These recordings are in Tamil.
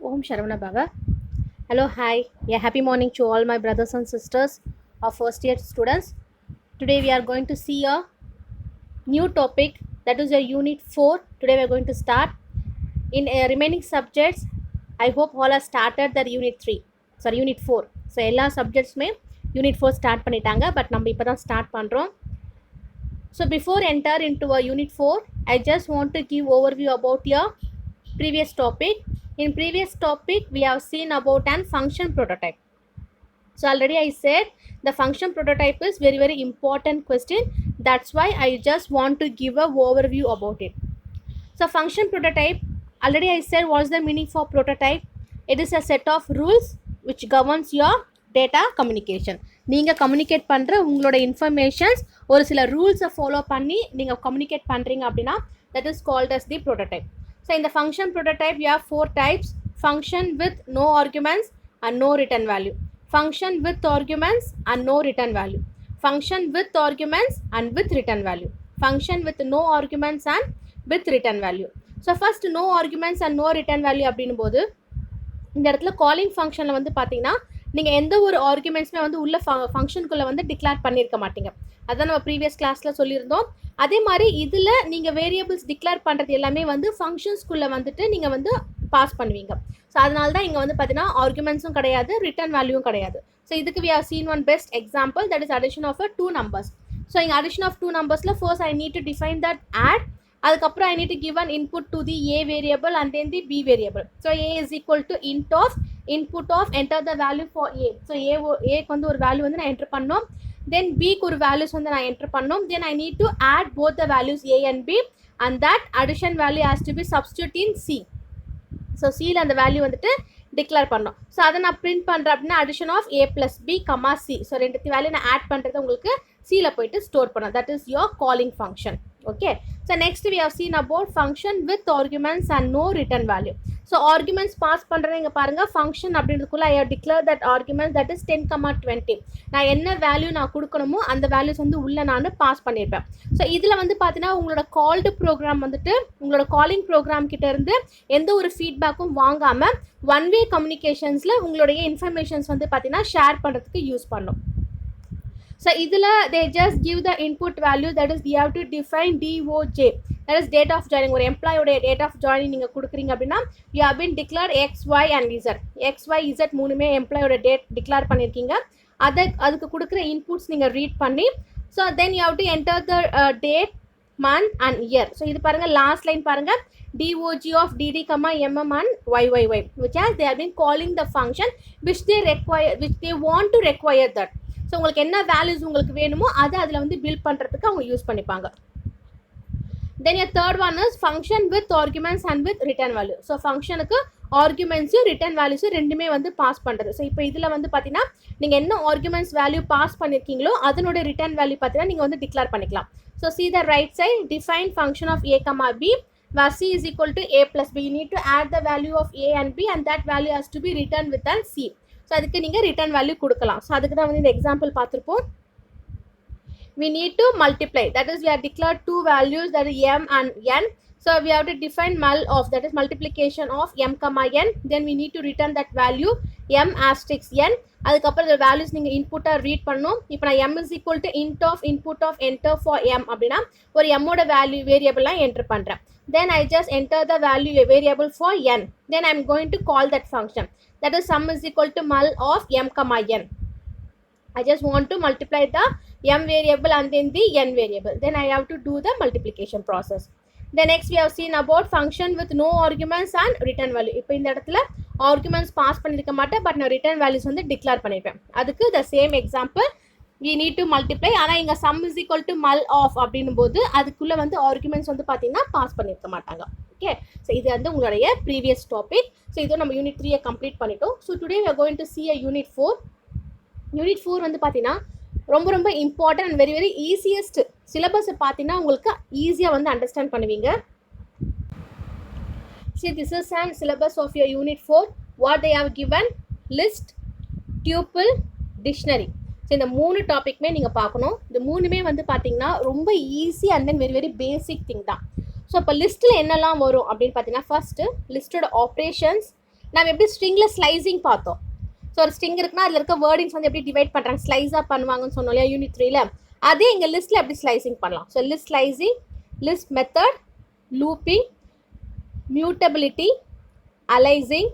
Om Sharavana Bhava. Hello, hi. Yeah, happy morning to all my brothers and sisters of first year students. Today we are going to see a new topic, that is your unit 4. Today we are going to start in remaining subjects. I hope all have started their unit 3. Sorry, unit 4. So எல்லா subjects unit 4 start பண்ணிட்டாங்க, but நம்ம இப்பதான் start பண்றோம். So before enter into a unit 4, I just want to give overview about your previous topic. In previous topic, we have seen about an function prototype. So already I said the function prototype is very important question. That's why I just want to give a overview about it. So function prototype, already I said what's the meaning for prototype. It is a set of rules which governs your data communication. நீங்கள் கம்யூனிகேட் பண்ணுற உங்களோட இன்ஃபர்மேஷன்ஸ் ஒரு சில ரூல்ஸை ஃபாலோ பண்ணி நீங்கள் கம்யூனிகேட் பண்ணுறீங்க அப்படின்னா that is called as the prototype. So in the function prototype you have 4 types: function with no arguments and no return value, function with arguments and no return value, function with arguments and with return value, function with no arguments and with return value. So first no arguments and no return value அப்படின்னும் போது இந்த இடத்துல காலிங் ஃபங்க்ஷனில் வந்து பார்த்தீங்கன்னா நீங்கள் எந்த ஒரு ஆர்குமெண்ட்ஸுமே வந்து உள்ள ஃபங்க்ஷனுக்குள்ளே வந்து டிக்ளேர் பண்ணியிருக்க மாட்டீங்க. அதான் நம்ம ப்ரீவியஸ் கிளாஸில் சொல்லியிருந்தோம். அதே மாதிரி இதில் நீங்கள் வேரியபிள்ஸ் டிக்ளேர் பண்ணுறது எல்லாமே வந்து ஃபங்க்ஷன்ஸ்குள்ளே வந்துட்டு நீங்கள் வந்து பாஸ் பண்ணுவீங்க. ஸோ அதனால தான் இங்கே வந்து பார்த்தீங்கன்னா ஆர்குமெண்ட்ஸும் கிடையாது, ரிட்டர்ன் வேல்யூவும் கிடையாது. ஸோ இதுக்கு we have seen one best example, that is addition of a 2 numbers. So இங்கே addition of 2 நம்பர்ஸில் first I need to define that add, அதுக்கப்புறம் I need to give an input to the a variable and then the b variable. So a is equal to int of input of enter the value for a. So a வந்து ஒரு வேல்யூ வந்து நான் என்டர் பண்ணோம், then b க்கு ஒரு வேல்யூஸ் வந்து நான் என்டர் பண்ணோம், then I need to add both the values a and b and that addition value has to be substitute in c. So சியில் அந்த வேல்யூ வந்துட்டு டிக்ளேர் பண்ணோம். ஸோ அதை நான் பிரிண்ட் பண்ணுறேன் அப்படின்னா addition of a plus b, c. So ரெண்டு வேல்யூ நான் ஆட் பண்ணுறது உங்களுக்கு சியில் போயிட்டு ஸ்டோர் பண்ணோம். That is your calling function. Okay, so next we have seen about function with arguments and no return value. So arguments pass பண்ணுறது இங்கே பாருங்கள், ஃபங்க்ஷன் அப்படின்றதுக்குள்ளே I have declare that argument that is 10,20. நான் என்ன வேல்யூ நான் கொடுக்கணுமோ அந்த வேல்யூஸ் வந்து உள்ளே நான் பாஸ் பண்ணியிருப்பேன். ஸோ இதில் வந்து பார்த்தீங்கன்னா உங்களோட கால்டு ப்ரோக்ராம் வந்துட்டு உங்களோட காலிங் ப்ரோக்ராம் கிட்ட இருந்து எந்த ஒரு ஃபீட்பேக்கும் வாங்காமல் ஒன் வே கம்யூனிகேஷன்ஸில் உங்களுடைய இன்ஃபர்மேஷன்ஸ் வந்து பார்த்தீங்கன்னா ஷேர் பண்ணுறதுக்கு யூஸ் பண்ணும். So இதில் they just give the input value, that is you have to define DOJ, that is date of joining. ஒரு எம்ப்ளாயோடைய date of joining நீங்கள் கொடுக்குறீங்க அப்படின்னா you have been declared x, y and z. x, y, z மூணுமே எம்ப்ளாயோட டேட் டிக்ளேர் பண்ணியிருக்கீங்க. அதுக்கு கொடுக்குற இன்புட்ஸ் நீங்கள் ரீட் பண்ணி so then you have to enter the date, month and year. So இது பாருங்கள், லாஸ்ட் லைன் பாருங்கள், DOG of DD, MM and YYY, which has they have been calling the function which they want to require that. So உங்களுக்கு என்ன வேல்யூஸ் உங்களுக்கு வேணுமோ அதை அதில் வந்து பில்ட் பண்ணுறதுக்கு அவங்க யூஸ் பண்ணிப்பாங்க. தென் your third one is function with arguments and with return value. So ஃபங்க்ஷனுக்கு ஆர்குமெண்ட்ஸும் ரிட்டர்ன் வேல்யூஸும் ரெண்டுமே வந்து பாஸ் பண்ணுறது. ஸோ இப்போ இதில் வந்து பார்த்தீங்கன்னா நீங்கள் என்ன ஆர்குமெண்ட்ஸ் வேல்யூ பாஸ் பண்ணியிருக்கீங்களோ அதனோட ரிட்டர்ன் வேல்யூ பார்த்தீங்கன்னா நீங்கள் வந்து டிக்ளேர் பண்ணிக்கலாம். So see the right side, define function of a, b where c is equal to a plus b. You need to add the value of a and b and that value has to be returned with an c. So அதுக்கு நீங்கள் ரிட்டர்ன் வேல்யூ கொடுக்கலாம். ஸோ அதுக்கு தான் வந்து இந்த எக்ஸாம்பிள் பார்த்துருப்போம். we need to multiply, that is we have declared 2 values, that is m and n. So we have to define mul of, that is multiplication of m, n. Then we need to return that value m asterisk n. அதுக்கப்புறம் இந்த வேல்யூஸ் நீங்கள் இன்புட்டாக ரீட் பண்ணணும். இப்போ நான் m is equal to int of input of enter for m அப்படின்னா ஒரு mோட வேல்யூ வேரியபிளாக என்டர் பண்ணுறேன். Then I just enter the value variable for n. Then I am going to call that function, that is sum is equal to mul of m, n. I just want to multiply the m variable and then the n variable. Then I have to do the multiplication process. Then next we have seen about function with no arguments and return value. இப்போ இந்த இடத்துல ஆர்குமெண்ட்ஸ் பாஸ் பண்ணியிருக்க மாட்டேன், பட் நான் ரிட்டர்ன் வேல்யூஸ் வந்து டிக்ளேர் பண்ணியிருப்பேன். அதுக்கு the same example, we need to multiply. ஆனால் இங்கே sum is equal to mul of அப்படின்னும் போது அதுக்குள்ளே வந்து ஆர்குமெண்ட்ஸ் வந்து பார்த்தீங்கன்னா பாஸ் பண்ணியிருக்க மாட்டாங்க. ஓகே, ஸோ இது வந்து உங்களுடைய ப்ரீவியஸ் டாபிக். ஸோ இதோ நம்ம யூனிட் 3 கம்ப்ளீட் பண்ணிட்டோம். So today we are going to see a unit 4. Unit 4 வந்து பார்த்தீங்கன்னா ரொம்ப இம்பார்ட்டன்ட் அண்ட் வெரி ஈஸியஸ்ட் சிலபஸை பார்த்தீங்கன்னா உங்களுக்கு ஈஸியாக வந்து அண்டர்ஸ்டாண்ட் பண்ணுவீங்க. See, this is an syllabus of your unit 4. What they have given: list, tuple, dictionary. So இந்த 3 டாபிக்மே நீங்கள் பார்க்கணும். இந்த 3மே வந்து பார்த்தீங்கன்னா ரொம்ப easy and then very basic thing தான். ஸோ இப்போ லிஸ்ட்டில் என்னெல்லாம் வரும் அப்படின்னு பார்த்தீங்கன்னா ஃபர்ஸ்ட்டு லிஸ்ட்டோட ஆப்ரேஷன்ஸ், நம்ம எப்படி ஸ்ட்ரிங்கில் ஸ்லைசிங் பார்த்தோம். ஸோ ஒரு ஸ்ட்ரிங் இருக்குன்னா அதில் இருக்க வேர்டிங்ஸ் வந்து எப்படி டிவைட் பண்ணுறாங்க, ஸ்லைஸாக பண்ணுவாங்கன்னு சொன்னோம் இல்லையா யூனிட் 3ல. அதே இங்கே லிஸ்ட்டில் எப்படி ஸ்லைசிங் பண்ணலாம். So list slicing, list method, looping, mutability, aliasing,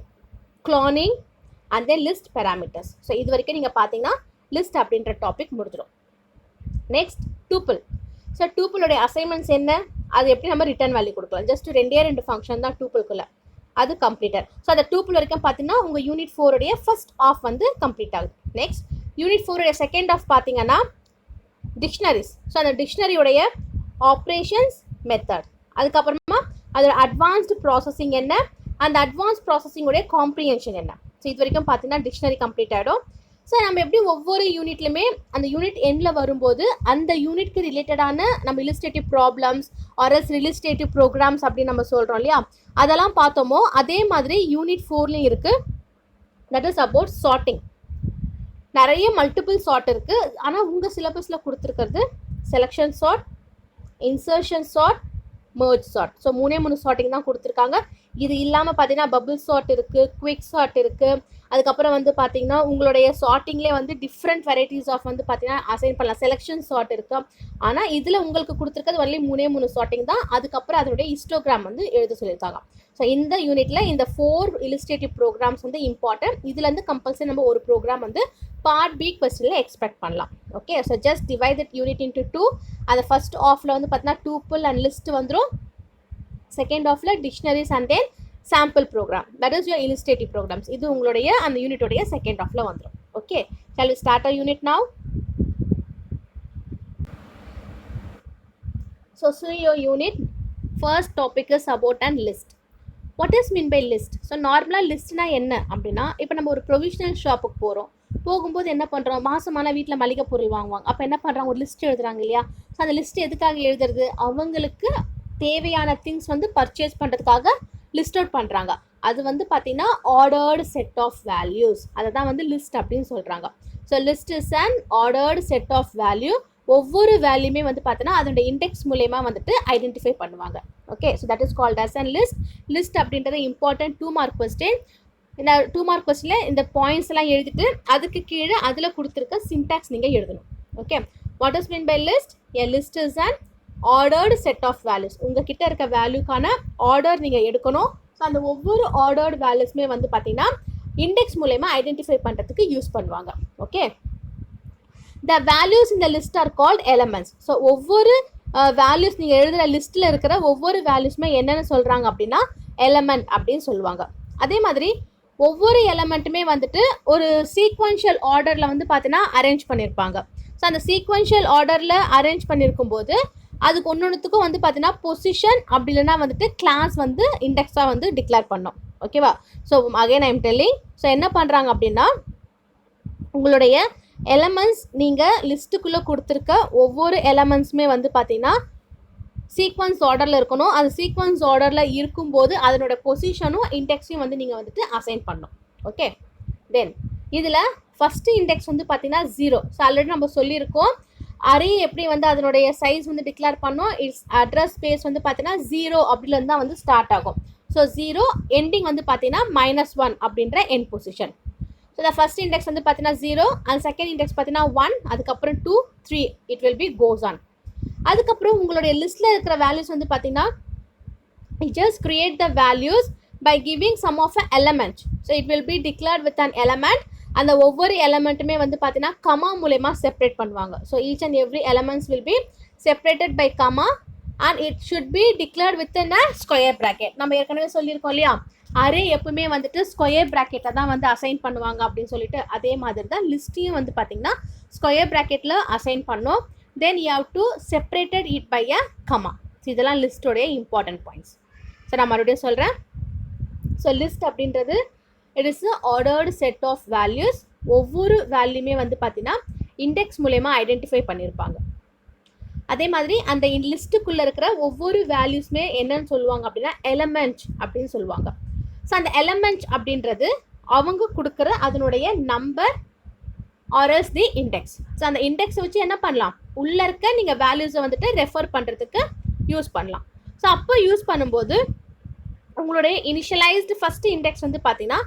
cloning and then list parameters. So இது வரைக்கும் நீங்கள் பார்த்தீங்கன்னா லிஸ்ட் அப்படின்ற டாபிக் முடிஞ்சிடும். Next tuple. ஸோ டூப்பிளோடைய அசைன்மெண்ட்ஸ் என்ன, அது எப்படி நம்ம ரிட்டர்ன் வேல்யூ கொடுக்கலாம். ஜஸ்ட் ரெண்டு ஃபங்க்ஷன் தான் டூப்பிள்குள்ளே, அது கம்ப்ளீட்டட். ஸோ அந்த டூப்பிள் வரைக்கும் பார்த்தீங்கன்னா உங்கள் யூனிட் 4 ஃபர்ஸ்ட் ஆஃப் வந்து கம்ப்ளீட் ஆகுது. நெக்ஸ்ட் யூனிட் 4 செகண்ட் ஆஃப் பார்த்தீங்கன்னா டிக்ஷனரிஸ். ஸோ அந்த டிக்ஷனரியோடைய ஆப்ரேஷன்ஸ் மெத்தட், அதுக்கப்புறமா அதோட அட்வான்ஸ்டு ப்ராசஸிங் என்ன, அந்த அட்வான்ஸ் ப்ராசஸிங்கோடைய காம்ப்ரிஹென்ஷன் என்ன. ஸோ இது வரைக்கும் பார்த்தீங்கன்னா டிக்ஷனரி கம்ப்ளீட் ஆகிடும். ஸோ நம்ம எப்படி ஒவ்வொரு யூனிட்லையுமே அந்த யூனிட் எண்டில் வரும்போது அந்த யூனிட்க்கு ரிலேட்டடான நம்ம இல்லஸ்ட்ரேட்டிவ் ப்ராப்ளம்ஸ் ஆர்எஸ் ரிலிஸ்ட்ரேட்டிவ் ப்ரோக்ராம்ஸ் அப்படின்னு நம்ம சொல்கிறோம் இல்லையா, அதெல்லாம் பார்த்தோமோ அதே மாதிரி யூனிட் 4லையும் இருக்குது. That is about sorting. நிறைய மல்டிபிள் சார்ட் இருக்குது. ஆனால் உங்கள் சிலபஸில் கொடுத்துருக்கிறது selection sort, insertion sort, merge sort. So 3 sorting தான் கொடுத்துருக்காங்க. இது இல்லாமல் பார்த்தீங்கன்னா பபிள் சார்ட் இருக்குது, குவிக் சார்ட் இருக்குது. அதுக்கப்புறம் வந்து பார்த்தீங்கன்னா உங்களுடைய சார்ட்டிங்லேயே வந்து டிஃப்ரெண்ட் வெரைட்டிஸ் ஆஃப் வந்து பார்த்தீங்கன்னா அசைன் பண்ணலாம். செலெக்ஷன் சார்ட் இருக்குது. ஆனால் இதில் உங்களுக்கு கொடுத்துருக்கிறது வரலையும் 3 சார்ட்டிங் தான். அதுக்கப்புறம் அதனுடைய ஹிஸ்டோகிராம் வந்து எழுத சொல்லியிருக்காங்க. ஸோ இந்த யூனிட்டில் இந்த 4 இல்லஸ்ட்ரேட்டிவ் ப்ரோக்ராம்ஸ் வந்து இம்பார்ட்டன்ட். இதுலேருந்து கம்பல்சரி நம்ம ஒரு ப்ரோக்ராம் வந்து பார்ட் பி கொஸ்டினில் எக்ஸ்பெக்ட் பண்ணலாம். Okay, so just divide that unit into 2. அந்த ஃபர்ஸ்ட் ஆஃபில் வந்து பார்த்தீங்கன்னா டூப்பிள் அண்ட் லிஸ்ட் வந்துடும். செகண்ட் ஆஃபில் dictionaries and then sample program, that is your illustrative programs. இது உங்களுடைய அந்த யூனிட்டோடைய செகண்ட் ஆஃபில் வந்துடும். Okay, shall we start our unit now? So see your unit. First topic is about an list. What is mean by list? So நார்மலாக லிஸ்ட்னா என்ன அப்படின்னா, இப்போ நம்ம ஒரு ப்ரொவிஷனல் ஷாப்புக்கு போகிறோம். போகும்போது என்ன பண்ணுறோம், மாதமான வீட்டில் மளிகை பொருள் வாங்குவாங்க. அப்போ என்ன பண்ணுறாங்க, ஒரு லிஸ்ட் எழுதுறாங்க இல்லையா. ஸோ அந்த லிஸ்ட் எதுக்காக எழுதுறது, அவங்களுக்கு தேவையான திங்ஸ் வந்து பர்ச்சேஸ் பண்ணுறதுக்காக லிஸ்ட் அவுட் பண்ணுறாங்க. அது வந்து பார்த்தீங்கன்னா ஆர்டர்டு செட் ஆஃப் வேல்யூஸ், அதை தான் வந்து லிஸ்ட் அப்படின்னு சொல்கிறாங்க. So list is an ordered set of value. ஒவ்வொரு வேல்யூமே வந்து பார்த்தீங்கன்னா அதோட இண்டெக்ஸ் மூலயமா வந்துட்டு ஐடென்டிஃபை பண்ணுவாங்க. Okay, so that is called as an list. List அப்படின்றது இம்பார்ட்டன்ட் 2 மார்க் கொஸ்டின். இந்த 2 மார்க் கொஸ்டினில் இந்த பாயிண்ட்ஸ் எல்லாம் எழுதிட்டு அதுக்கு கீழே அதில் கொடுத்துருக்க சின்டாக்ஸ் நீங்கள் எழுதணும். Okay, what is mean by list? A list is an ordered set of values. உங்ககிட்ட இருக்க வேல்யூக்கான ஆர்டர் நீங்கள் எடுக்கணும். ஸோ அந்த ஒவ்வொரு ஆர்டர்டு வேல்யூஸ்மே வந்து பார்த்தீங்கன்னா இண்டெக்ஸ் மூலயமா ஐடென்டிஃபை பண்ணுறதுக்கு யூஸ் பண்ணுவாங்க. ஓகே, த வேல்யூஸ் இந்த list are called elements. So ஒவ்வொரு வேல்யூஸ் நீங்கள் எழுதுகிற லிஸ்ட்டில் இருக்கிற ஒவ்வொரு வேல்யூஸ்மே என்னென்னு சொல்கிறாங்க அப்படின்னா எலமெண்ட் அப்படின்னு சொல்லுவாங்க. அதே மாதிரி ஒவ்வொரு எலமெண்ட்டுமே வந்துட்டு ஒரு சீக்வென்ஷியல் ஆர்டரில் வந்து பார்த்தீங்கன்னா அரேஞ்ச் பண்ணியிருப்பாங்க. ஸோ அந்த சீக்வென்ஷியல் ஆர்டரில் அரேஞ்ச் பண்ணியிருக்கும் போது அதுக்கு ஒன்றுத்துக்கும் வந்து பார்த்தீங்கன்னா பொசிஷன் அப்படி இல்லைன்னா வந்துட்டு கிளாஸ் வந்து இண்டெக்ஸாக வந்து டிக்ளேர் பண்ணோம். ஓகேவா? So again I am telling. So என்ன பண்ணுறாங்க அப்படின்னா உங்களுடைய எலமெண்ட்ஸ் நீங்கள் லிஸ்ட்டுக்குள்ளே கொடுத்துருக்க ஒவ்வொரு எலமெண்ட்ஸுமே வந்து பார்த்தீங்கன்னா சீக்வன்ஸ் ஆர்டரில் இருக்கணும். அது சீக்வன்ஸ் ஆர்டரில் இருக்கும்போது அதனோட பொசிஷனும் இண்டெக்ஸையும் வந்து நீங்கள் வந்துட்டு அசைன் பண்ணணும். ஓகே, தென் இதில் ஃபஸ்ட்டு இண்டெக்ஸ் வந்து பார்த்தீங்கன்னா 0. ஸோ ஆல்ரெடி நம்ம சொல்லியிருக்கோம் அரே எப்படி வந்து அதனுடைய சைஸ் வந்து டிக்ளேர் பண்ணோம். இட்ஸ் அட்ரஸ் ஸ்பேஸ் வந்து பார்த்தீங்கன்னா 0 அப்படிலேருந்து தான் வந்து ஸ்டார்ட் ஆகும். ஸோ 0 எண்டிங் வந்து பார்த்தீங்கன்னா -1 அப்படின்ற end position. So the first index வந்து பார்த்தீங்கன்னா 0 அண்ட் செகண்ட் இண்டெக்ஸ் பார்த்தீங்கன்னா 1, அதுக்கப்புறம் 2, 3 it will be goes on. அதுக்கப்புறம் உங்களுடைய லிஸ்ட்டில் இருக்கிற வேல்யூஸ் வந்து பார்த்தீங்கன்னா just create the values by giving some of a element. So it will be declared with an element. அந்த ஒவ்வொரு எலமெண்ட்டுமே வந்து பார்த்தீங்கன்னா கமா மூலமா செப்பரேட் பண்ணுவாங்க. So each and every elements will be separated by comma and it should be declared with in a square bracket. நம்ம ஏற்கனவே சொல்லியிருக்கோம் இல்லையா, அரே எப்பவுமே வந்துட்டு ஸ்கொயர் ப்ராக்கெட்டை தான் வந்து அசைன் பண்ணுவாங்க அப்படின்னு சொல்லிட்டு, அதே மாதிரி தான் லிஸ்ட்டையும் வந்து பார்த்தீங்கன்னா ஸ்கொயர் ப்ராக்கெட்டில் அசைன் பண்ணோம். Then you have to separated it by a comma. So இதெல்லாம் லிஸ்டோடைய இம்பார்ட்டன்ட் பாயிண்ட்ஸ். ஸோ நான் மறுபடியும் சொல்கிறேன். ஸோ லிஸ்ட் அப்படின்றது it is ordered set of values. ஒவ்வொரு வேல்யூமே வந்து பார்த்தீங்கன்னா இண்டெக்ஸ் மூலயமா ஐடென்டிஃபை பண்ணியிருப்பாங்க. அதே மாதிரி அந்த லிஸ்ட்டுக்குள்ளே இருக்கிற ஒவ்வொரு வேல்யூஸ்மே என்னன்னு சொல்லுவாங்க அப்படின்னா எலமெண்ட் அப்படின்னு சொல்லுவாங்க. ஸோ அந்த எலமெண்ட் அப்படின்றது அவங்க கொடுக்குற அதனுடைய number as the index. So அந்த இண்டெக்ஸை வச்சு என்ன பண்ணலாம், உள்ளே இருக்க நீங்கள் வேல்யூஸை வந்துட்டு ரெஃபர் பண்ணுறதுக்கு யூஸ் பண்ணலாம். ஸோ அப்போ யூஸ் பண்ணும்போது உங்களுடைய இனிஷியலைஸ்டு ஃபஸ்ட்டு இண்டெக்ஸ் வந்து பார்த்தீங்கன்னா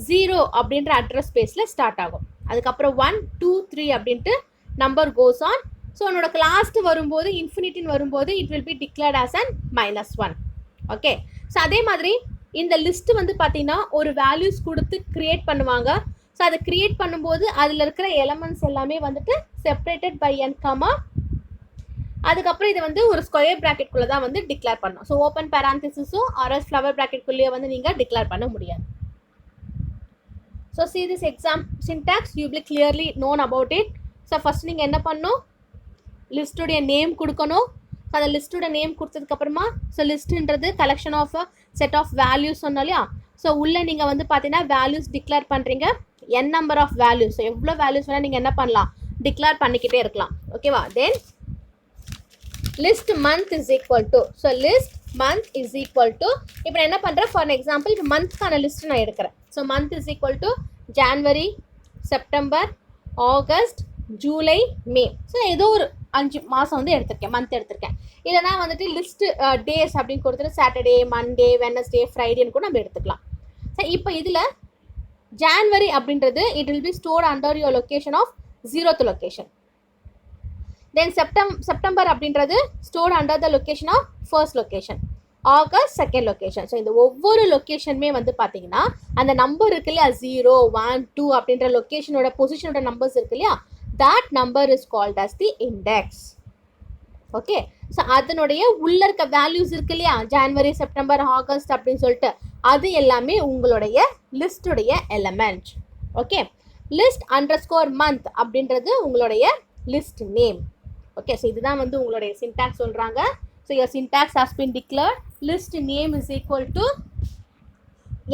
0 அப்படின்ற அட்ரஸ் ஸ்பேஸில் ஸ்டார்ட் ஆகும். அதுக்கப்புறம் 1 2 3 அப்படின்ட்டு நம்பர் கோஸ் ஆன். ஸோ உன்னோட லாஸ்ட் வரும்போது இன்ஃபினிட்டின்னு வரும்போது it will be declared as an -1. Okay, so அதே மாதிரி இந்த லிஸ்ட் வந்து பார்த்தீங்கன்னா ஒரு வேல்யூஸ் கொடுத்து கிரியேட் பண்ணுவாங்க. ஸோ அதை கிரியேட் பண்ணும்போது அதில் இருக்கிற எலமெண்ட்ஸ் எல்லாமே வந்துட்டு செப்பரேட்டட் பை n கமா, அதுக்கப்புறம் இதை வந்து ஒரு ஸ்கொயர் ப்ராக்கெட்குள்ளே தான் வந்து டிக்ளேர் பண்ணணும். ஸோ ஓப்பன் பேராந்திசிஸோ ஆர்எஸ் ஃப்ளவர் ப்ராக்கெட்குள்ளேயே வந்து நீங்கள் டிக்ளேர் பண்ண முடியாது. So see this exam syntax, you will clearly known about it. So first நீங்கள் என்ன பண்ணணும், லிஸ்ட்டுடைய நேம் கொடுக்கணும். அந்த லிஸ்ட்டோட நேம் கொடுத்ததுக்கப்புறமா ஸோ லிஸ்ட்டுன்றது collection of set of values சொன்னோம் இல்லையா. ஸோ உள்ளே நீங்கள் வந்து பார்த்தீங்கன்னா வேல்யூஸ் டிக்ளேர் பண்ணுறீங்க, n number of values. So எவ்வளோ வேல்யூஸ் வேணால் நீங்கள் என்ன பண்ணலாம், டிக்ளேர் பண்ணிக்கிட்டே இருக்கலாம். ஓகேவா? Then list month is equal to, so list month is equal to, இப்போ நான் என்ன பண்ணுறேன், ஃபார் எக்ஸாம்பிள் இப்போ மந்த்க்கான லிஸ்ட்டு நான் எடுக்கிறேன். So month is equal to January, September, August, July, May. So ஏதோ ஒரு 5 மாதம் வந்து எடுத்திருக்கேன், மந்த் எடுத்திருக்கேன். இல்லைனா வந்துட்டு லிஸ்ட்டு டேஸ் அப்படின்னு கொடுத்துட்டு சாட்டர்டே, மண்டே, வெனஸ்டே, ஃப்ரைடேன்னு கூட நம்ம எடுத்துக்கலாம். ஸோ இப்போ இதில் ஜான்வரி அப்படின்றது it will be stored under your location of 0th location. Then September அப்படின்றது stored under the location of 1st location. August 2nd location. So இந்த ஒவ்வொரு லொக்கேஷனுமே வந்து பார்த்தீங்கன்னா அந்த நம்பர் இருக்கு இல்லையா, 0 1 2 அப்படின்ற லொக்கேஷனோட பொசிஷனோட நம்பர்ஸ் இருக்கு இல்லையா, that number is called as the index. Okay, so அதனுடைய உள்ள இருக்க வேல்யூஸ் இருக்கு இல்லையா, ஜான்வரி, செப்டம்பர், ஆகஸ்ட் அப்படின்னு சொல்லிட்டு அது எல்லாமே உங்களுடைய லிஸ்டுடைய element. Okay, list underscore month அப்படின்றது உங்களுடைய லிஸ்ட் நேம். ஓகே, ஸோ இதுதான் வந்து உங்களுடைய சின்டாக்ஸ் சொல்கிறாங்க. So your syntax has been declared. list name is equal to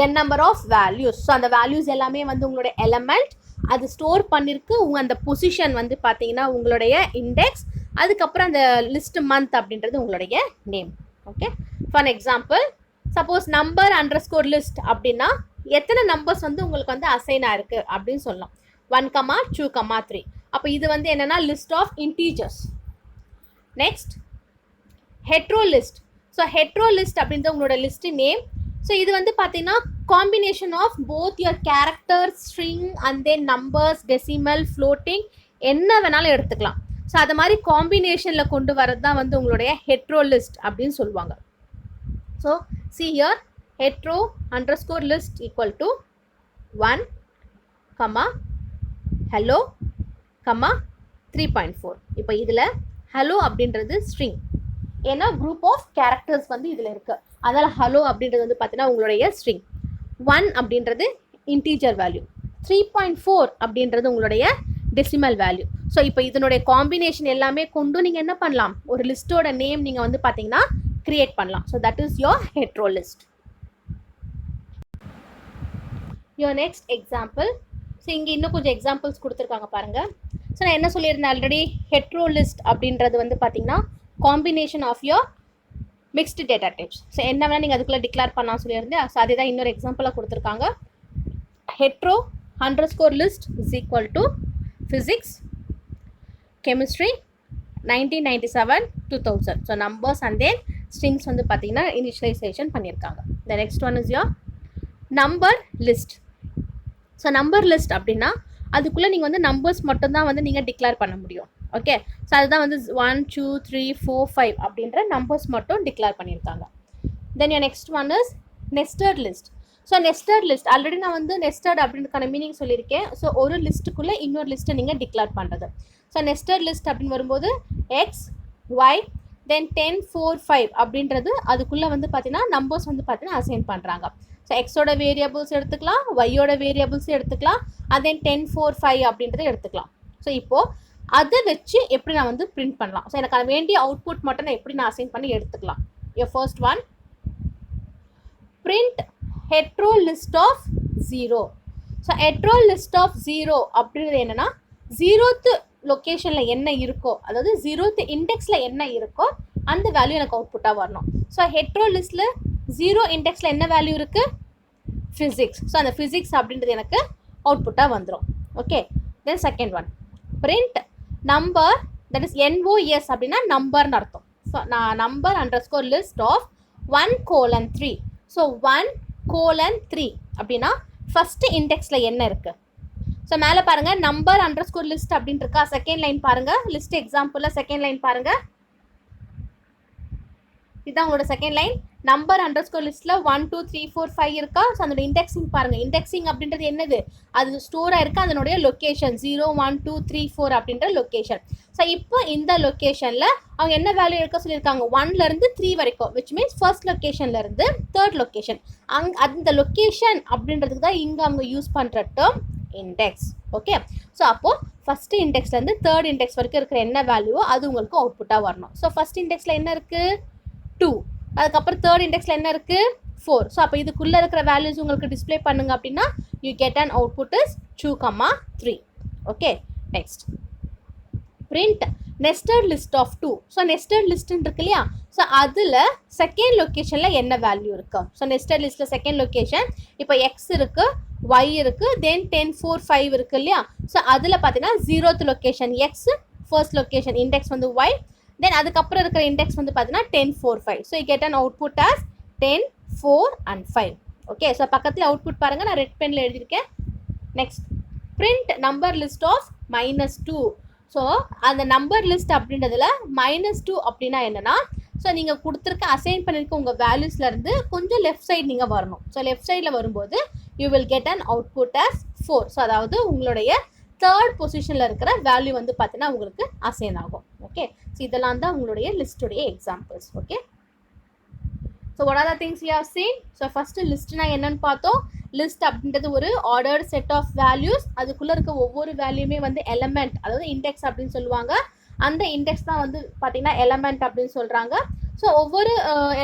n number of values. So அந்த வேல்யூஸ் எல்லாமே வந்து உங்களுடைய எலமெண்ட், அது ஸ்டோர் பண்ணியிருக்கு. உங்கள் அந்த பொசிஷன் வந்து பார்த்தீங்கன்னா உங்களுடைய இண்டெக்ஸ், அதுக்கப்புறம் அந்த லிஸ்ட் மந்த் அப்படின்றது உங்களுடைய name. Okay, for example suppose number underscore list அப்படின்னா எத்தனை நம்பர்ஸ் வந்து உங்களுக்கு வந்து அசைன் ஆயிருக்கு அப்படின்னு சொல்லலாம். 1, 2, 3. அப்போ இது வந்து என்னென்னா list of integers. Next hetero list. So hetero list அப்படின்றது உங்களோட லிஸ்ட் நேம். ஸோ இது வந்து பார்த்தீங்கன்னா combination of both your character, string and then numbers, decimal, floating என்ன வேணாலும் எடுத்துக்கலாம். ஸோ அது மாதிரி காம்பினேஷனில் கொண்டு வரது தான் வந்து உங்களுடைய ஹெட்ரோ லிஸ்ட் அப்படின்னு சொல்லுவாங்க. So see here hetero underscore list equal to 1, hello, 3.4. இப்போ இதில் hello அப்படின்றது ஸ்ட்ரிங், ஏன்னா குரூப் ஆஃப் கேரக்டர்ஸ் வந்து இதில் இருக்குது, அதனால் ஹலோ அப்படின்றது வந்து பார்த்தீங்கன்னா உங்களுடைய ஸ்ட்ரிங். 1 அப்படின்றது இன்டீஜர் வேல்யூ, 3.4 அப்படின்றது உங்களுடைய டெசிமல் வேல்யூ. ஸோ இப்போ இதனுடைய காம்பினேஷன் எல்லாமே கொண்டு நீங்கள் என்ன பண்ணலாம், ஒரு லிஸ்ட்டோட நேம் நீங்கள் வந்து பார்த்தீங்கன்னா கிரியேட் பண்ணலாம். So that is your hetero list. Your next example. So இங்கே இன்னும் கொஞ்சம் எக்ஸாம்பிள்ஸ் கொடுத்துருக்காங்க பாருங்கள். ஸோ நான் என்ன சொல்லியிருந்தேன் ஆல்ரெடி, ஹெட்ரோ லிஸ்ட் அப்படின்றது வந்து பார்த்தீங்கன்னா combination of your mixed data types. So என்ன வேணால் நீங்கள் அதுக்குள்ளே டிக்ளேர் பண்ணலாம் சொல்லியிருந்தேன். ஸோ அதே தான் இன்னொரு எக்ஸாம்பிளாக கொடுத்துருக்காங்க. Hetero underscore list is equal to physics, chemistry, 1997, 2000. So numbers and then strings வந்து பார்த்தீங்கன்னா இனிஷியலைசேஷன் பண்ணியிருக்காங்க. The next one is your number list. So number list அப்படின்னா அதுக்குள்ளே நீங்கள் வந்து நம்பர்ஸ் மட்டும்தான் வந்து நீங்கள் டிக்ளேர் பண்ண முடியும். ஓகே, ஸோ அதுதான் வந்து 1 2 3 4 5 அப்படின்ற நம்பர்ஸ் மட்டும் டிக்ளேர் பண்ணியிருக்காங்க. Then your next one is nested list. So nested list already நான் வந்து நெஸ்டட் அப்படின்றதுக்கான மீனிங் சொல்லியிருக்கேன். ஸோ ஒரு லிஸ்ட்டுக்குள்ளே இன்னொரு லிஸ்ட்டை நீங்கள் டிக்ளேர் பண்ணுறது. ஸோ நெஸ்டட் லிஸ்ட் அப்படின்னு வரும்போது எக்ஸ், ஒய், தென் 10 4 5 அப்படின்றது அதுக்குள்ளே வந்து பார்த்தீங்கன்னா நம்பர்ஸ் வந்து பார்த்தீங்கன்னா அசைன் பண்ணுறாங்க. ஸோ எக்ஸோட வேரியபிள்ஸ் எடுத்துக்கலாம், ஒய்யோட வேரியபிள்ஸும் எடுத்துக்கலாம், and then 10 4 5 அப்படின்றத எடுத்துக்கலாம். ஸோ இப்போது அதை வச்சு எப்படி நான் வந்து பிரிண்ட் பண்ணலாம். ஸோ எனக்கு அது வேண்டிய அவுட்புட் மட்டும் நான் எப்படி நான் அசைன் பண்ணி எடுத்துக்கலாம். Your first one, print hetero list of 0. So hetero list of 0 அப்படின்றது என்னென்னா 0th லொக்கேஷனில் என்ன இருக்கோ, அதாவது 0th இண்டெக்ஸில் என்ன இருக்கோ அந்த வேல்யூ எனக்கு அவுட்புட்டாக வரணும். ஸோ ஹெட்ரோ லிஸ்ட்டில் 0 இண்டெக்ஸில் என்ன வேல்யூ இருக்குது, ஃபிசிக்ஸ். ஸோ அந்த ஃபிசிக்ஸ் அப்படின்றது எனக்கு அவுட்புட்டாக வந்துடும். Okay, then second one, print number, that is NOS அப்படின்னா நம்பர்னு அர்த்தம். ஸோ நான் number underscore list of 1:3. So 1:3 அப்படின்னா ஃபர்ஸ்ட் இண்டெக்ஸ்ல என்ன இருக்கு? ஸோ மேலே பாருங்க நம்பர் அண்டர்ஸ்கோர் லிஸ்ட் அப்படின்னு இருக்கா. செகண்ட் லைன் பாருங்க, லிஸ்ட் எக்ஸாம்பிள்ல செகண்ட் லைன் பாருங்க, இதுதான் உங்களோட செகண்ட் லைன். நம்பர் அண்டர்ஸ்கோர் லிஸ்ட்ல 1 2 3 4 5 இருக்கா. ஸோ அதோட இண்டெக்ஸிங் பாருங்க. இண்டெக்ஸிங் அப்படின்றது என்னது? அது ஸ்டோர் ஆயிருக்கு அதனுடைய லொக்கேஷன் 0 1 2 3 4 அப்படின்ற லொக்கேஷன். ஸோ இப்போ இந்த லொக்கேஷன்ல அவங்க என்ன வேல்யூ எடுக்க சொல்லியிருக்காங்க? 1ல இருந்து 3 வரைக்கும், விச் மீன்ஸ் ஃபர்ஸ்ட் லொக்கேஷன்ல இருந்து தேர்ட் லொக்கேஷன். அந்த லொக்கேஷன் அப்படின்றதுக்கு தான் இங்க அவங்க யூஸ் பண்ற டேர்ம் இண்டெக்ஸ். ஓகே, ஸோ அப்போ ஃபர்ஸ்ட் இண்டெக்ஸ்ல இருந்து தேர்ட் இண்டெக்ஸ் வரைக்கும் இருக்கிற என்ன வேல்யூவோ அது உங்களுக்கு அவுட்புட்டா வரணும். ஸோ ஃபர்ஸ்ட் இண்டெக்ஸ்ல என்ன இருக்கு? 2. அதுக்கப்புறம் தேர்ட் இண்டெக்ஸ்ல என்ன இருக்கு? 4. ஸோ அப்போ இதுக்குள்ள இருக்கிற வேல்யூஸ் உங்களுக்கு டிஸ்பிளே பண்ணுங்க அப்படின்னா you get an output is 2, 3. Okay, next print nested list of 2. So nested list இருக்கு இல்லையா. ஸோ அதில் செகண்ட் லொக்கேஷனில் என்ன வேல்யூ இருக்கு? ஸோ nested லிஸ்ட்டில் செகண்ட் லொக்கேஷன் இப்போ எக்ஸ் இருக்கு, ஒய் இருக்கு, தென் 10 4 5 இருக்கு இல்லையா. ஸோ அதில் பார்த்தீங்கன்னா 0th location X, first location index வந்து ஒய், தென் அதுக்கப்புறம் இருக்கிற இண்டெக்ஸ் வந்து பார்த்தீங்கன்னா 10 4 5. So get an output as 10 4 and 5. Okay, so பக்கத்தில் அவுட்புட் பாருங்கள், நான் ரெட் பெனில் எழுதியிருக்கேன். Next print number list of -2. So அந்த நம்பர் லிஸ்ட் அப்படின்றதுல -2 அப்படின்னா என்னன்னா, ஸோ நீங்கள் கொடுத்துருக்க அசைன் பண்ணியிருக்க உங்கள் வேல்யூஸ்லேருந்து கொஞ்சம் லெஃப்ட் சைடு நீங்கள் வரணும். ஸோ லெஃப்ட் சைடில் வரும்போது you will get an output as 4. So அதாவது உங்களுடைய தேர்ட் பொசிஷனில் இருக்கிற வேல்யூ வந்து பார்த்தீங்கன்னா உங்களுக்கு அசைன் ஆகும். ஓகே, ஸோ இதெல்லாம் தான் உங்களுடைய லிஸ்ட்டுடைய examples. Okay, so what are the things we have seen? So first லிஸ்ட்னா என்னன்னு பார்த்தோம். லிஸ்ட் அப்படின்றது ஒரு ஆர்டர்ட் செட் ஆஃப் வேல்யூஸ். அதுக்குள்ளே இருக்க ஒவ்வொரு வேல்யூமே வந்து எலமெண்ட், அதாவது இண்டெக்ஸ் அப்படின்னு சொல்லுவாங்க. அந்த இண்டெக்ஸ் தான் வந்து பார்த்தீங்கன்னா எலமெண்ட் அப்படின்னு சொல்கிறாங்க. ஸோ ஒவ்வொரு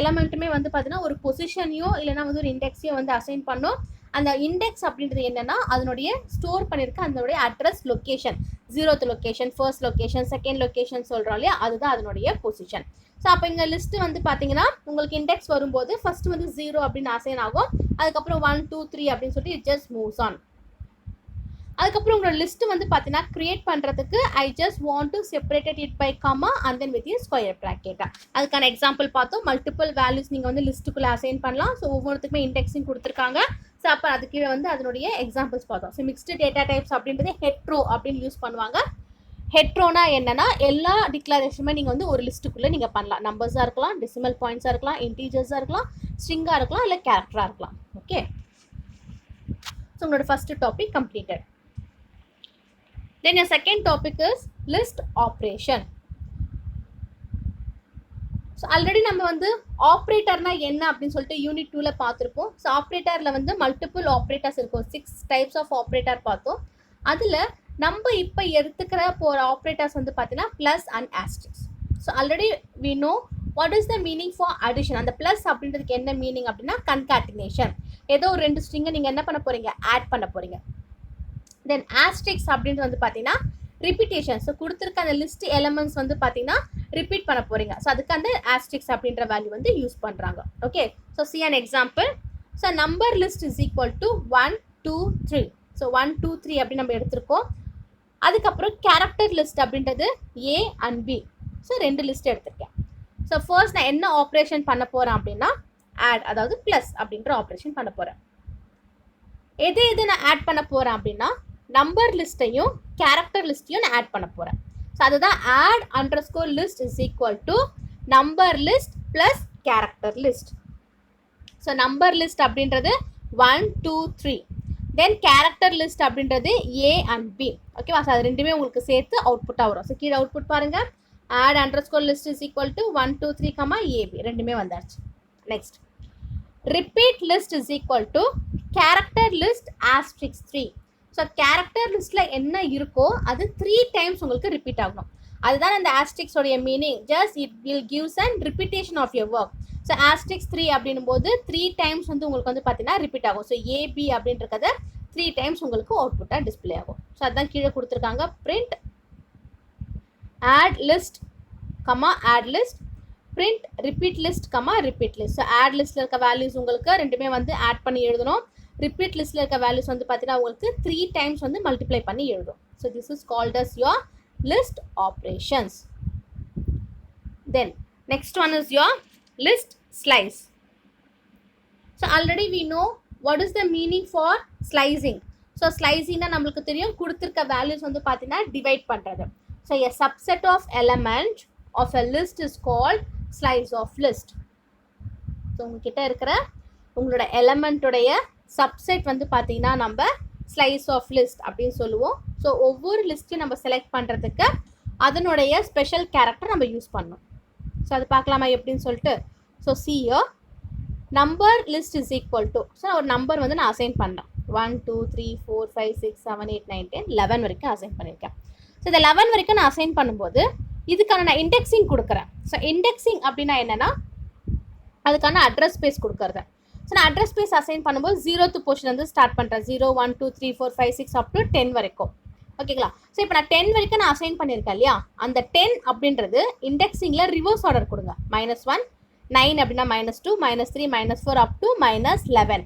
எலமெண்ட்டுமே வந்து பார்த்தீங்கன்னா ஒரு பொசிஷனையோ இல்லைனா வந்து ஒரு இண்டெக்ஸையோ வந்து அசைன் பண்ணோம். அந்த இண்டெக்ஸ் அப்படின்றது என்னன்னா அதனுடைய ஸ்டோர் பண்ணியிருக்க அதனுடைய address location, 0th location, first location, second location சொல்கிறோம் இல்லையா, அதுதான் அதனுடைய பொசிஷன். ஸோ அப்போ இங்கே லிஸ்ட்டு வந்து பார்த்தீங்கன்னா உங்களுக்கு இண்டெக்ஸ் வரும்போது ஃபர்ஸ்ட் வந்து 0 அப்படின்னு அசைன் ஆகும். அதுக்கப்புறம் 1 2 3 அப்படின்னு சொல்லிட்டு இட் ஜஸ்ட் மூவ்ஸ் ஆன். அதுக்கப்புறம் உங்களோட லிஸ்ட்டு வந்து பார்த்தீங்கன்னா கிரியேட் பண்ணுறதுக்கு I just want to separated it by comma and then with square bracket. அதுக்கான எக்ஸாம்பிள் பார்த்தோம். மல்டிபிள் வேல்யூஸ் நீங்கள் வந்து லிஸ்ட்டுக்குள்ளே அசைன் பண்ணலாம். ஸோ ஒவ்வொருத்துக்குமே இண்டெக்ஸிங் கொடுத்துருக்காங்க. ஸோ அப்போ அது கீழே வந்து அதனுடைய எக்ஸாம்பிள்ஸ் பார்த்தோம். ஸோ மிக்ஸ்டு டேட்டா டைப்ஸ் அப்படின்றது ஹெட்ரோ அப்படின்னு யூஸ் பண்ணுவாங்க. ஹெட்ரோனா என்னன்னா எல்லா டிக்ளரேஷனுமே நீங்கள் வந்து ஒரு லிஸ்ட்டுக்குள்ளே நீங்கள் பண்ணலாம். நம்பர்ஸாக இருக்கலாம், டெசிமல் பாயிண்ட்ஸாக இருக்கலாம், இன்டீஜர்ஸாக இருக்கலாம், ஸ்ட்ரிங்காக இருக்கலாம், இல்லை கேரக்டராக இருக்கலாம். ஓகே, ஸோ உங்களோட first topic completed. Then your second topic is list operation. So already நம்ம வந்து ஆப்ரேட்டர்னா என்ன அப்படின்னு சொல்லிட்டு யூனிட் 2ல பார்த்துருப்போம். ஸோ ஆப்ரேட்டரில் வந்து மல்டிபிள் ஆப்ரேட்டர்ஸ் இருக்கும். 6 டைப்ஸ் ஆஃப் ஆப்ரேட்டர் பார்த்தோம். அதில் நம்ம இப்போ எடுத்துக்கிற போகிற ஆப்ரேட்டர்ஸ் வந்து பார்த்தீங்கன்னா plus and asterisk. So already we know what is the meaning for addition. அந்த ப்ளஸ் அப்படின்றதுக்கு என்ன மீனிங் அப்படின்னா கன்காட்டினேஷன். ஏதோ ஒரு 2 ஸ்ட்ரிங்கை நீங்கள் என்ன பண்ண போகிறீங்க? ஆட் பண்ண போகிறீங்க. தென் ஆஸ்ட்ரிக்ஸ் அப்படின்றது வந்து பார்த்தீங்கன்னா ரிப்பீட்டேஷன். ஸோ கொடுத்துருக்க அந்த லிஸ்ட் எலமெண்ட்ஸ் வந்து பார்த்தீங்கன்னா ரிப்பீட் பண்ண போகிறீங்க. ஸோ அதுக்கு அந்த ஆஸ்ட்ரிக்ஸ் அப்படின்ற வேல்யூ வந்து யூஸ் பண்ணுறாங்க. Okay, so C an example. So number list is equal to 1 2 3. So 1 2 3 அப்படின்னு நம்ம எடுத்திருக்கோம். அதுக்கப்புறம் கேரக்டர் லிஸ்ட் அப்படின்றது A and B. So 2 list எடுத்திருக்கேன். ஸோ ஃபர்ஸ்ட் நான் என்ன ஆப்ரேஷன் பண்ண போகிறேன் அப்படின்னா ஆட், அதாவது ப்ளஸ் அப்படின்ற ஆப்ரேஷன் பண்ண போகிறேன். எது நான் ஆட் பண்ண போகிறேன் அப்படின்னா நம்பர் லிஸ்ட்டையும் கேரக்டர் லிஸ்ட்டையும் நான் ஆட் பண்ண போகிறேன். ஸோ அதுதான் add underscore list is equal to number list plus character list. So number list அப்படின்றது 1 2 3. தென் கேரக்டர் லிஸ்ட் அப்படின்றது ஏ அண்ட் பி. ஓகேவா? ஸோ அது ரெண்டுமே உங்களுக்கு சேர்த்து அவுட்புட்டாக வரும். ஸோ கீழே அவுட்புட் பாருங்கள். Add underscore list is equal to 1 2 3 comma AB, ரெண்டுமே வந்தாச்சு. Next repeat list is equal to character list asterisk 3. So character லிஸ்ட்டில் என்ன இருக்கோ அது 3 டைம்ஸ் உங்களுக்கு ரிப்பீட் ஆகணும். அதுதான் அந்த ஆஸ்ட்ரிக்ஸோடைய meaning. Just it will gives and repetition of your work. So asterisk 3 அப்படின்னும் போது 3 டைம்ஸ் வந்து உங்களுக்கு வந்து பார்த்தீங்கன்னா ரிப்பீட் ஆகும். ஸோ ஏபி அப்படின்றத 3 டைம்ஸ் உங்களுக்கு அவுட்புட்டாக டிஸ்பிளே ஆகும். ஸோ அதுதான் கீழே கொடுத்துருக்காங்க. Print add list comma add list, print repeat list comma repeat list. So add லிஸ்ட்டில் இருக்க வேல்யூஸ் உங்களுக்கு ரெண்டுமே வந்து ஆட் பண்ணி எழுதணும். ரிப்பீட் லிஸ்ட்டில் இருக்க வேல்யூஸ் வந்து பார்த்தீங்கன்னா உங்களுக்கு 3 டைம்ஸ் வந்து மல்டிப்ளை பண்ணி எழுதும். So this is called as your list operations. Then next one is your list slice. So already we know what is the meaning for slicing? So ஸ்லைசிங்னா நம்மளுக்கு தெரியும், கொடுத்துருக்க வேல்யூஸ் வந்து பார்த்தீங்கன்னா டிவைட் பண்ணுறது. So a subset of element of a list is called slice of list. So உங்ககிட்ட இருக்கிற உங்களோட எலமெண்ட்டுடைய சப்செட் வந்து பார்த்தீங்கன்னா நம்ம ஸ்லைஸ் ஆஃப் லிஸ்ட் அப்படின்னு சொல்லுவோம். ஸோ ஒவ்வொரு லிஸ்ட்டையும் நம்ம செலக்ட் பண்ணுறதுக்கு அதனுடைய ஸ்பெஷல் கேரக்டர் நம்ம யூஸ் பண்ணணும். ஸோ அது பார்க்கலாமா எப்படின்னு சொல்லிட்டு. ஸோ சியோ number list is equal to, so ஒரு நம்பர் வந்து நான் அசைன் பண்ணேன். 1 2 3 4 5 6 7 8 9 10 11 வரைக்கும் அசைன் பண்ணியிருக்கேன். ஸோ இந்த 11 வரைக்கும் நான் அசைன் பண்ணும்போது இதுக்கான நான் இண்டெக்ஸிங் கொடுக்குறேன். ஸோ இண்டெக்ஸிங் அப்படின்னா என்னென்னா அதுக்கான அட்ரஸ் ஸ்பேஸ் கொடுக்குறது. ஸோ நான் அட்ரஸ் ஸ்பேஸ் அசைன் பண்ணும்போது 0th பொசிஷன் வந்து ஸ்டார்ட் பண்ணுறேன். 0 1 2 3 4 5 6 அப் டு 10 வரைக்கும். ஓகேங்களா? ஸோ இப்போ நான் 10 வரைக்கும் நான் அசைன் பண்ணியிருக்கேன் இல்லையா, அந்த 10 அப்படின்றது இண்டெக்ஸிங்கில் ரிவர்ஸ் ஆர்டர் கொடுங்க. -1 9 அப்படின்னா -2 -3 -4 அப் டு -11.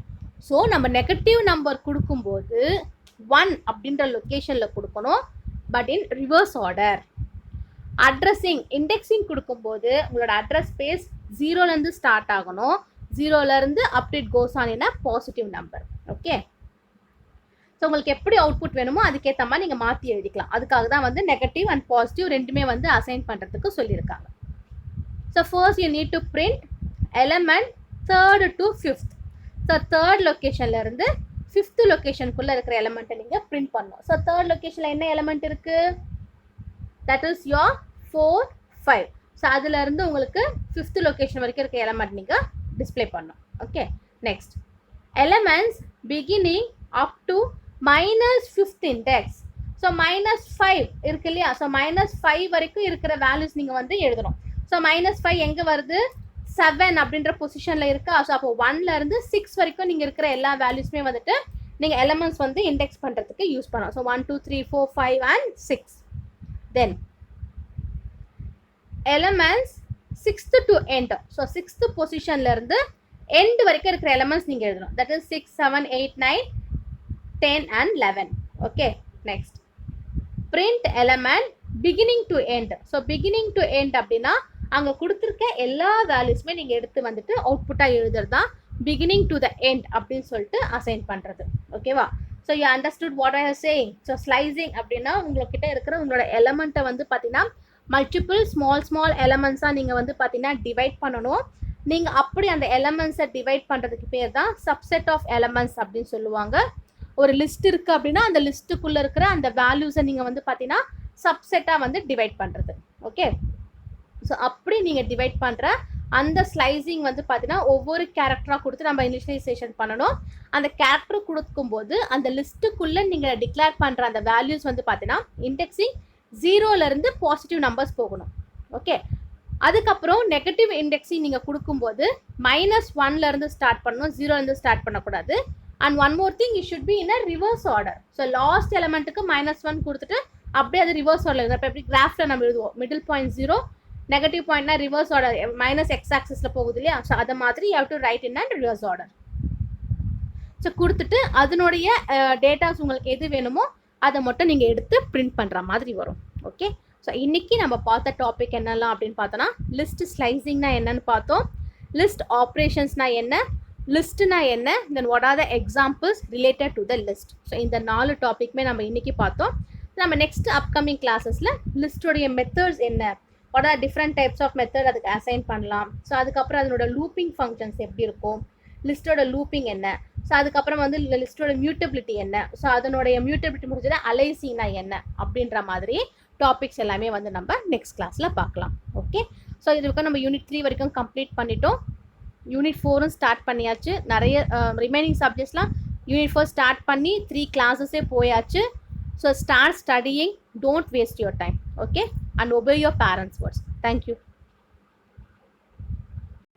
ஸோ நம்ம நெகட்டிவ் நம்பர் கொடுக்கும்போது 1 அப்படின்ற லொக்கேஷனில் கொடுக்கணும், but in reverse order. Addressing indexing கொடுக்கும்போது உங்களோட அட்ரஸ் ஸ்பேஸ் 0லேருந்து ஸ்டார்ட் ஆகணும். 0லேருந்து update goes on in positive number. Okay, so உங்களுக்கு எப்படி அவுட்புட் வேணுமோ அதுக்கேற்ற மாதிரி நீங்கள் மாற்றி எழுதிக்கலாம். அதுக்காக தான் வந்து நெகட்டிவ் அண்ட் பாசிட்டிவ் ரெண்டுமே வந்து அசைன் பண்ணுறதுக்கு சொல்லியிருக்காங்க. So first you need to print element 3rd to 5th. So 3rd லொக்கேஷன்லேருந்து 5th லொக்கேஷனுக்குள்ளே இருக்கிற எலமெண்ட்டை நீங்கள் பிரிண்ட் பண்ணணும். ஸோ 3rd லொக்கேஷனில் என்ன எலமெண்ட் இருக்குது? That is your 4 5. ஸோ அதுலேருந்து உங்களுக்கு 5th லொக்கேஷன் வரைக்கும் இருக்க எலமெண்ட் நீங்கள் டிஸ்பிளே பண்ணணும். Okay, next elements beginning up to -5th index. So -5 இருக்கு இல்லையா, ஸோ -5 வரைக்கும் இருக்கிற வேல்யூஸ் நீங்கள் வந்து எழுதணும். ஸோ -5 எங்கே வருது? 7 அப்படின்ற பொசிஷனில் இருக்கா. ஸோ அப்போ 1லேருந்து 6 வரைக்கும் நீங்கள் இருக்கிற எல்லா வேல்யூஸுமே வந்துட்டு நீங்கள் எலமெண்ட்ஸ் வந்து இண்டெக்ஸ் பண்ணுறதுக்கு யூஸ் பண்ணலாம். So 1 2 3 4 5 and 6. Then elements 6th to end. So 6th பொசிஷன்லேருந்து எண்ட் வரைக்கும் இருக்கிற எலமெண்ட்ஸ் நீங்கள் எழுதணும். That is 6 7 8 9 10 and 11. Okay, next print element beginning to end. So beginning to end அப்படின்னா அங்கே கொடுத்துருக்க எல்லா வேல்யூஸுமே நீங்கள் எடுத்து வந்துட்டு அவுட்புட்டாக எழுதுறது தான் பிகினிங் டு த எண்ட் அப்படின்னு சொல்லிட்டு அசைன் பண்ணுறது. ஓகேவா? So you understood what I are saying. So slicing அப்படின்னா உங்கள்கிட்ட இருக்கிற உங்களோட எலமெண்ட்டை வந்து பார்த்தீங்கன்னா மல்டிபிள் ஸ்மால் எலமெண்ட்ஸாக நீங்கள் வந்து பார்த்தீங்கன்னா டிவைட் பண்ணணும். நீங்கள் அப்படி அந்த எலமெண்ட்ஸை டிவைட் பண்ணுறதுக்கு பேர் தான் சப்செட் ஆஃப் எலமெண்ட்ஸ் அப்படின்னு சொல்லுவாங்க. ஒரு லிஸ்ட் இருக்குது அப்படின்னா அந்த லிஸ்ட்டுக்குள்ளே இருக்கிற அந்த வேல்யூஸை நீங்கள் வந்து பார்த்தீங்கன்னா சப்செட்டாக வந்து டிவைட் பண்ணுறது. ஓகே, ஸோ அப்படி நீங்கள் டிவைட் பண்ணுற அந்த ஸ்லைசிங் வந்து பார்த்தீங்கன்னா ஒவ்வொரு கேரக்டராக கொடுத்து நம்ம இனிஷியலைசேஷன் பண்ணணும். அந்த கேரக்டர் கொடுக்கும்போது அந்த லிஸ்ட்டுக்குள்ளே நீங்கள் டிக்ளேர் பண்ணுற அந்த வேல்யூஸ் வந்து பார்த்தீங்கன்னா இண்டெக்ஸிங் 0லேருந்து பாசிட்டிவ் நம்பர்ஸ் போகணும். ஓகே, அதுக்கப்புறம் நெகட்டிவ் இண்டெக்ஸிங் நீங்கள் கொடுக்கும்போது -1லேருந்து ஸ்டார்ட் பண்ணணும், 0லேருந்து ஸ்டார்ட் பண்ணக்கூடாது. And one more thing, it should be in a reverse order. So last எலமெண்ட்டுக்கு -1 கொடுத்துட்டு அப்படியே அது ரிவர்ஸ் ஆர்டர் எழுதும். இப்போ எப்படி கிராஃபில் நம்ம எழுதுவோம், மிடில் பாயிண்ட் 0, நெகட்டிவ் பாயிண்ட்னா ரிவர்ஸ் ஆர்டர் -x ஆக்சிஸில் போகுது இல்லையா. ஸோ அதை மாதிரி you have to write in and reverse order. So கொடுத்துட்டு அதனுடைய டேட்டாஸ் உங்களுக்கு எது வேணுமோ அதை மட்டும் நீங்கள் எடுத்து பிரிண்ட் பண்ணுற மாதிரி வரும். ஓகே, ஸோ இன்றைக்கி நம்ம பார்த்த டாபிக் என்னெல்லாம் அப்படின்னு பார்த்தோன்னா லிஸ்ட் ஸ்லைசிங்னா என்னன்னு பார்த்தோம், லிஸ்ட் ஆப்ரேஷன்ஸ்னா என்ன, லிஸ்ட்னா என்ன, then what are the examples related to the list. So இந்த 4 டாபிக்மே நம்ம இன்றைக்கி பார்த்தோம். நம்ம நெக்ஸ்ட் அப்கமிங் கிளாஸஸில் லிஸ்டோடைய மெத்தட்ஸ் என்ன, what are different types of method அதுக்கு அசைன் பண்ணலாம். ஸோ அதுக்கப்புறம் அதனோட லூப்பிங் ஃபங்க்ஷன்ஸ் எப்படி இருக்கும், லிஸ்ட்டோட லூப்பிங் என்ன, ஸோ அதுக்கப்புறம் வந்து லிஸ்ட்டோட மியூட்டபிலிட்டி என்ன, ஸோ அதனுடைய மியூட்டபிலிட்டி முடிஞ்சது அலைசினா என்ன அப்படின்ற மாதிரி டாபிக்ஸ் எல்லாமே வந்து நம்ம நெக்ஸ்ட் கிளாஸில் பார்க்கலாம். ஓகே, ஸோ இதுக்கு நம்ம யூனிட் 3 வரைக்கும் கம்ப்ளீட் பண்ணிட்டோம். யூனிட் 4ம் ஸ்டார்ட் பண்ணியாச்சு. நிறைய ரிமைனிங் சப்ஜெக்ட்ஸ்லாம் யூனிட் 4 ஸ்டார்ட் பண்ணி 3 கிளாஸஸே போயாச்சு. So start studying, don't waste your time. Okay, and obey your parents' words. Thank you.